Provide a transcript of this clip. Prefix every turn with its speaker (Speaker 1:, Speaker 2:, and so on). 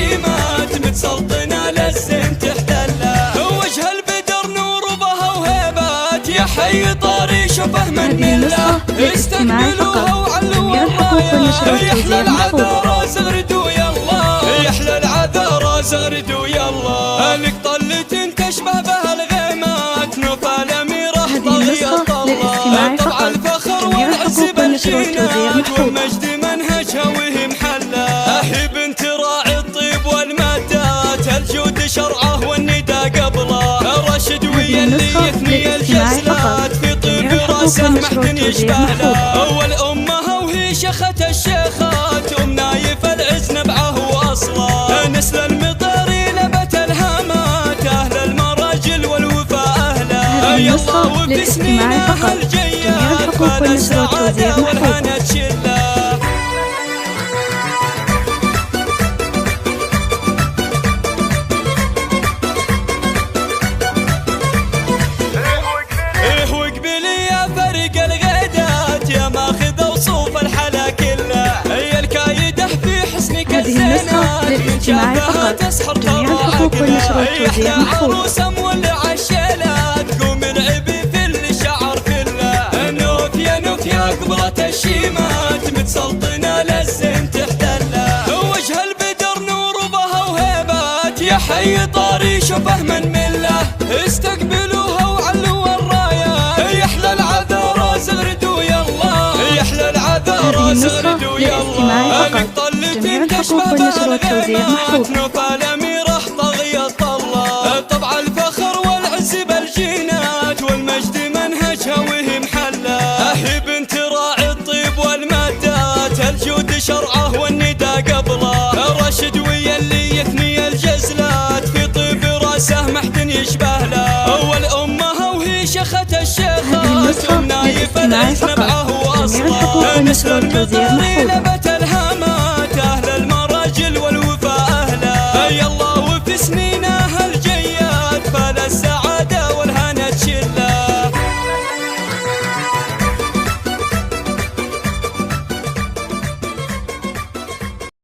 Speaker 1: الشيمات متسلطنة للزين تحتله. وجه البدر نور وبها وهيبات يا حي طاري شبه من مله. استقبلوها وعلوا الرايات يحلى العذارى زغردوا يلا. يحلى العذارى زغردوا يلا. لك طلة تشبه بها الغيمات نوفل أميرة طغية طلة. طبع الفخر والعز بالجينات والمجد منهجها وهي محلة. هي بنت راعي الطيب والمادات الجود شرعه والندى قبله. راشد ويا اللي يثني الجزلات في طيب راسه محد يشبه له. أول أمها وهي شيخة الشيخات نايف العز نبعه واصله. نسل المطاري نبت الهامات اهل المراجل والوفاء اهله. يلا وبسنينها الجيات فال السعاده والهنا تشله. ايه واقبلي يا فريق الغيدات يا ماخذ وصوف الحلا كله. هي الكايده في حسنك الزينات من شافها تسحر طواعقله. يحيى عروسه مولع الشيلات قوم العبي في الشعر كله. نوف يا نوف يا قبلة الشيمات متسلطنة للزين تحتله. وجه البدر نور وبها وهيبات يا حي طاري شبه من مله. استقبلوها وعلوا الرايات يحلى العذارى زغردوا يلا. يحلى العذارى زغردوا يلا. لك طلة تشبه بها الغيمات نوفل أميرة طغية طلة. طبع الفخر والعز بالجينات والمجد منهجها وهي محلة. هي بنت راعي الطيب والمادات الجود شرعه والندى قبله. راشد ويا اللي يثني الجزلات في طيب راسه محد يشبه له. أول أمها وهي شيخة الشيخات نايف العز نبعه واصله. نسل المطاري نبت